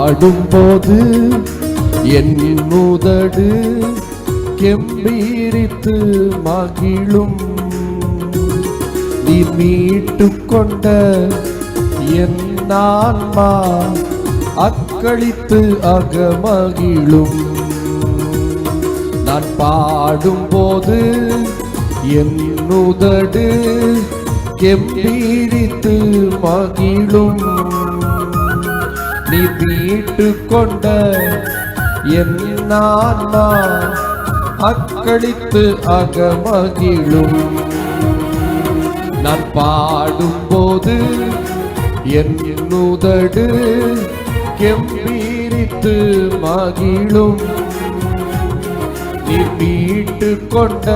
பாடும்போது என் உதடு கெம்பீரித்து மகிழும். நீ மீட்டு கொண்ட என் ஆன்மா அக்களித்து அகமகிழும். நான் பாடும்போது என் உதடு கெம்பீரித்து மகிழும். நீ மீட்டு கொண்ட என் ஆன்மா அக்களித்து அகமகிழும். நான் பாடும்போது என் உதடு கெம்பீரித்து மகிழும். நீ மீட்டு கொண்ட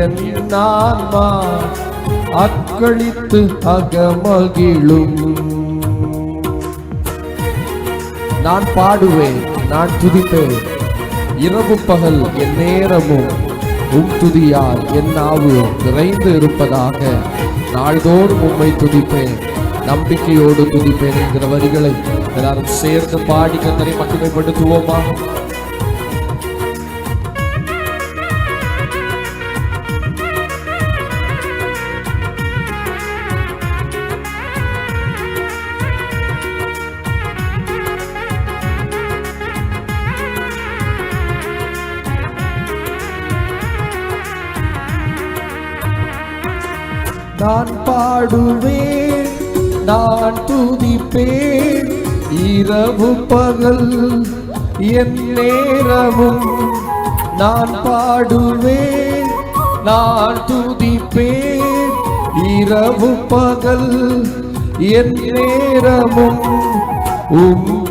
என் ஆன்மா அக்களித்து அகமகிழும். நான் பாடுவேன், நான் துதிப்பேன், இரவு பகல் என் நேரமும் துதியால் என் நாவு நிறைந்து இருப்பதாக. நாள்தோறும் உம்மை துதிப்பேன், நம்பிக்கையோடு துதிப்பேன் என்கிற வரிகளை எல்லாரும் சேர்ந்து பாடி கர்த்தரை மகிமைப்படுத்துவோமா? நான் பாடுவேன், நான் துதிப்பேன், இரவு பகல் என் நேரமும். நான் பாடுவேன், நான் துதிப்பேன், இரவு பகல் என் நேரமும்.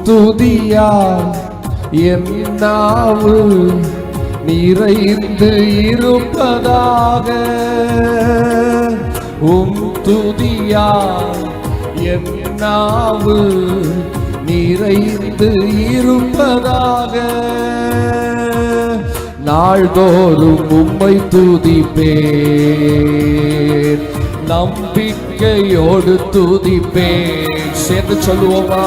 துதியால் என் நாவு நிறைந்து இருப்பதாக. துதியால் என் நாவு நிறைந்து இருப்பதாக. நாள்தோறும் உம்மை துதிப்பேன், நம்பிக்கையோடு துதிப்பேன். சேர்ந்து சொல்லுவோமா?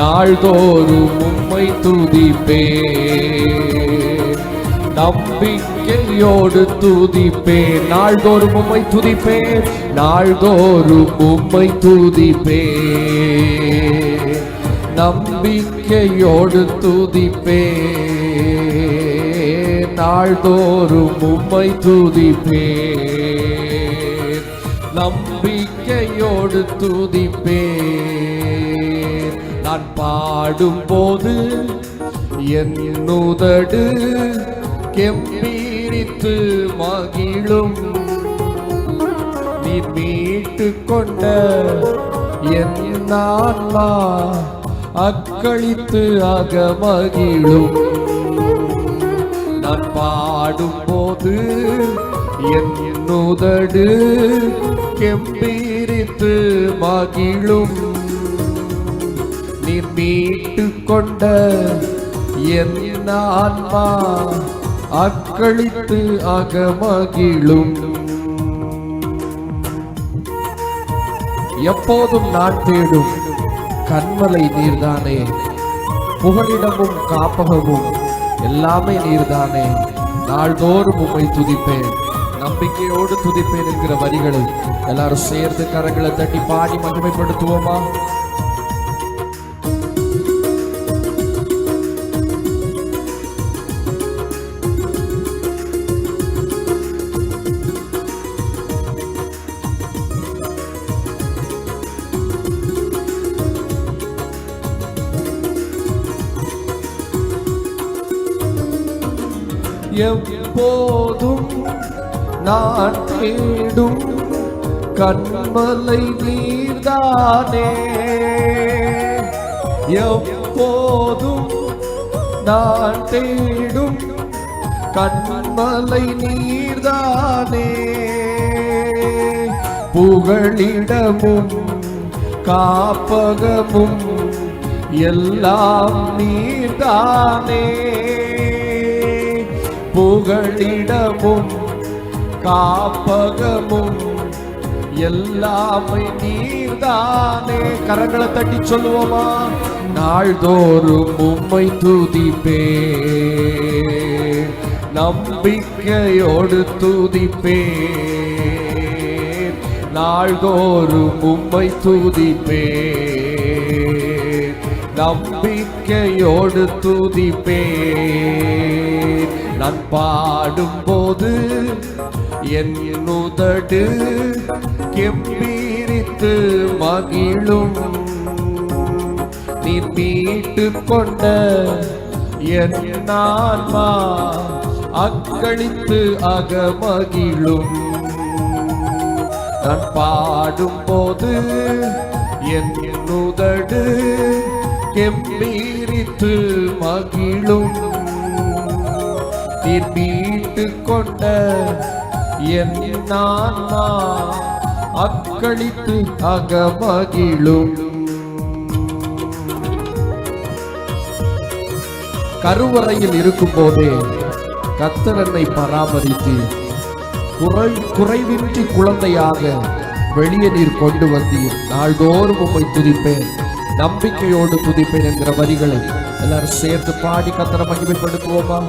நாள்தோறும் உம்மை துதிப்பேன், நம்பிக்கையோடு துதிப்பேன். நாள்தோறும் உம்மை துதிப்பேன், நாள்தோறும் உம்மை துதிப்பேன், நம்பிக்கையோடு துதிப்பேன். நாள்தோறும் உம்மை துதிப்பேன், நம்பிக்கையோடு துதிப்பேன். நான் பாடும்போது என் உதடு கெம்பீரித்து மகிழும். நீ மீட்டு கொண்ட என் ஆன்மா அக்களித்து அகமகிழும். நான் பாடும்போது என் உதடு கெம்பீரித்து மகிழும். நீ மீட்டு கொண்ட என் ஆன்மா அக்களித்து அகமகிழும். எப்போதும் நான் தேடும் கன்மலை நீர்தானே, புகலிடமும் காப்பகமும் எல்லாமே நீர்தானே. நாள்தோறும் உம்மை துதிப்பேன், நம்பிக்கையோடு துதிப்பேன் என்கிற வரிகளை எல்லாரும் சேர்ந்து கரங்களை தட்டி பாடி மகிமைப்படுத்துவோமா? எப்போதும் நான் தேடும் கன்மலை நீர்தானே. எப்போதும் நான் தேடும் கன்மலை நீர்தானே. புகழிடமும் காப்பகமும் எல்லாம் நீர்தானே. புகழிடமும் காப்பகமும் எல்லாமே நீர்தானே. கரங்களை தட்டி சொல்லுவோமா? நாள்தோறும் உம்மை துதிப்பேன், நம்பிக்கையோடு துதிப்பேன். நாள்தோறும் உம்மை துதிப்பேன், நம்பிக்கையோடு துதிப்பேன். நான் பாடும்போது என் உதடு கெம்பீரித்து மகிழும். நீர் மீட்டு கொண்ட என் ஆன்மா அக்களித்து அகமகிழும். நான் பாடும்போது என் உதடு கெம்பீரித்து மகிழும். நீர் மீட்டு கொண்ட என் ஆன்மா அக்களித்து அகமகிழும். கருவறையில் இருக்கும் போதே கர்த்தர் என்னை பராமரித்து குறைவின்றி குழந்தையாக வெளியே நீர் கொண்டு வந்தீர். நாள்தோறும் உம்மை துதிப்பேன், நம்பிக்கையோடு துதிப்பேன் என்கிற வரிகளை எல்லாரும் சேர்த்து பாடி கர்த்தரை மகிமைப்படுத்துவோமா?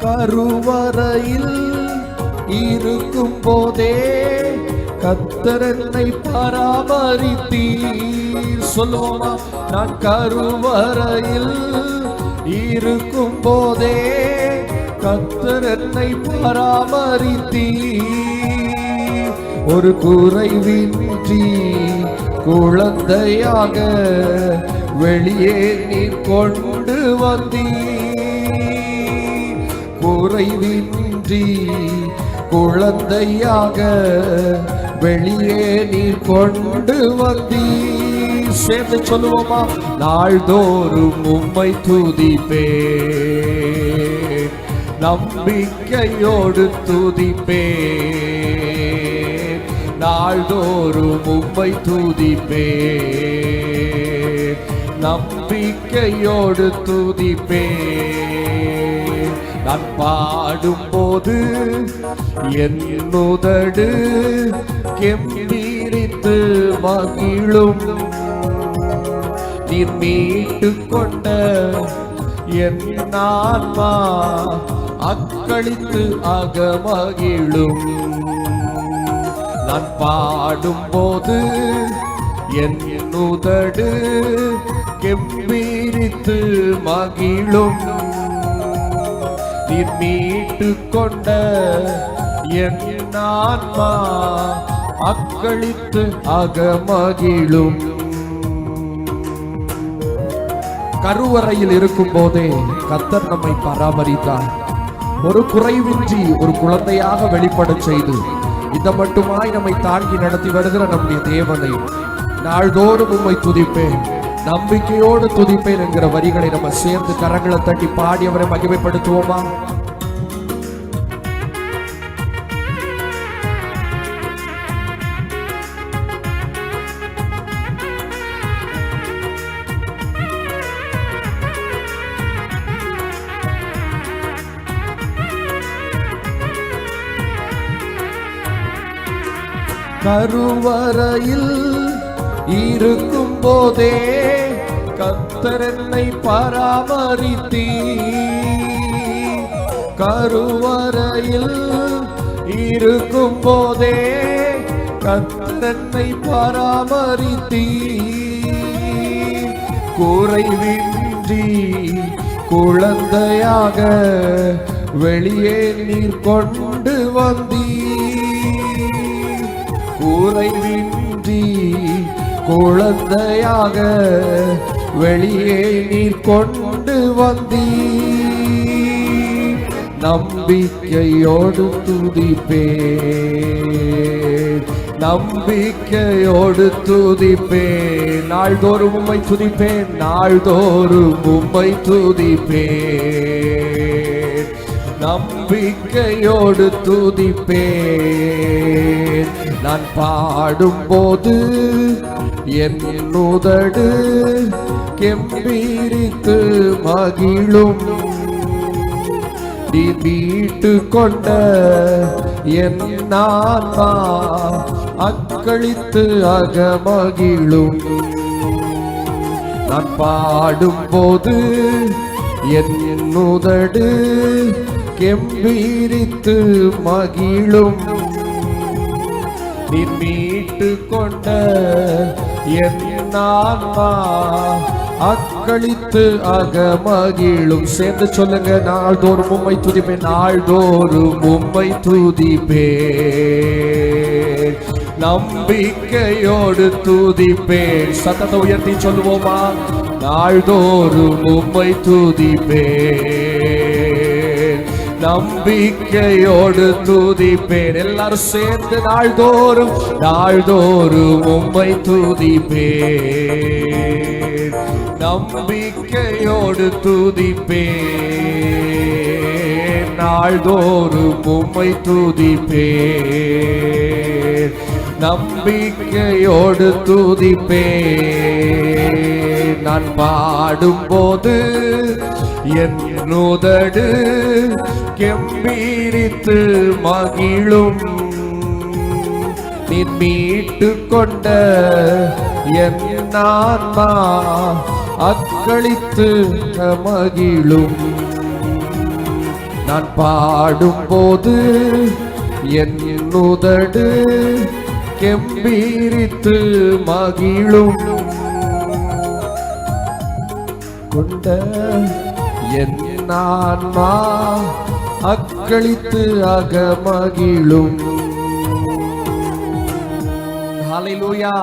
கருவறையில் இருக்கும் போதே கர்த்தர் என்னை பராமரித்தீர். சொல்லுவோமா? நான் கருவறையில் இருக்கும் போதே கர்த்தர் என்னை பராமரித்தீர். ஒரு குறைவின்றி குழந்தையாக வெளியே நீர் கொண்டு வந்தீர். குறைவின்றி குழந்தையாக வெளியே நீர் கொண்டு வந்தீர். சேர்ந்து சொல்லுவோமா? நாள்தோறும் உம்மை துதிப்பேன், நம்பிக்கையோடு துதிப்பேன். நாள்தோறும் உம்மை துதிப்பேன், நம்பிக்கையோடு துதிப்பேன். நான் பாடும்போது என் உதடு கெம்பீரித்து மகிழும். நீர் மீட்டு கொண்ட என் ஆன்மா அக்களித்து அகமகிழும். நான் பாடும்போது என் உதடு கெம்பீரித்து மகிழும். நீர் மீட்டு கொண்ட என் ஆன்மா அக்களித்து அகமகிழும். கருவறையில் இருக்கும் போதே கர்த்தர் நம்மை பராமரித்தார். ஒரு குறைவின்றி ஒரு குழந்தையாக வெளிப்பட செய்து இந்த மட்டுமாய் நம்மை தாங்கி நடத்தி வருகிற நம்முடைய தேவனை நாள்தோறும் உம்மை துதிப்பேன், நம்பிக்கையோடு துதிப்பேன் என்கிற வரிகளை நம்ம சேர்ந்து கரங்களை தட்டி பாடி அவரை மகிமைப்படுத்துவோமா? கருவறையில் இருக்கும் போதே கர்த்தர் என்னை பராமரித்தீர். கருவறையில் இருக்கும் போதே கர்த்தர் என்னை பராமரித்தீர். குறைவின்றி குழந்தையாக வெளியே நீர் கொண்டு வந்தீர். குறைவின்றி குழந்தையாக வெளியே நீர் கொண்டு வந்தீர். நம்பிக்கையோடு துதிப்பேன், நம்பிக்கையோடு துதிப்பேன். நாள்தோறும் உம்மை துதிப்பேன், நாள்தோறும் உம்மை துதிப்பேன். நம்பிக்கையோடு துதிப்பேன். நான் பாடும்போது என் உதடு கெம்பீரித்து மகிழும். நீ மீட்டு கொண்ட என் ஆன்மா அக்களித்து அகமகிழும். நான் பாடும்போது என் உதடு கெம்பீரித்து மகிழும். நீ மீட்டு கொண்ட என் ஆன்மா அக்களித்து அகமகிழும். சேர்ந்து சொல்லுங்க, நாள்தோறும் உம்மை துதிப்பேன், நாள்தோறும் உம்மை துதிப்பேன், நம்பிக்கையோடு துதிப்பேன். சத்தத்தை உயர்த்தி சொல்லுவோமா? நாள்தோறும் உம்மை துதிப்பேன், நம்பிக்கையோடு துதிப்பேன். எல்லாரும் சேர்ந்து நாள்தோறும் நாள்தோறும் உம்மை துதிப்பேன், நம்பிக்கையோடு துதிப்பேன், நாள்தோறும் உம்மை துதிப்பேன், நம்பிக்கையோடு துதிப்பேன். நான் பாடும்போது என் உதடு கெம்பீரித்து மகிழும். நீ மீட்டு கொண்ட என் ஆன்மா அக்களித்து மகிழும். நான் பாடும்போது என் உதடு கெம்பீரித்து மகிழும். கொண்ட என் ஆன்மா அக்களித்து அகமகிழும். ஹல்லேலூயா.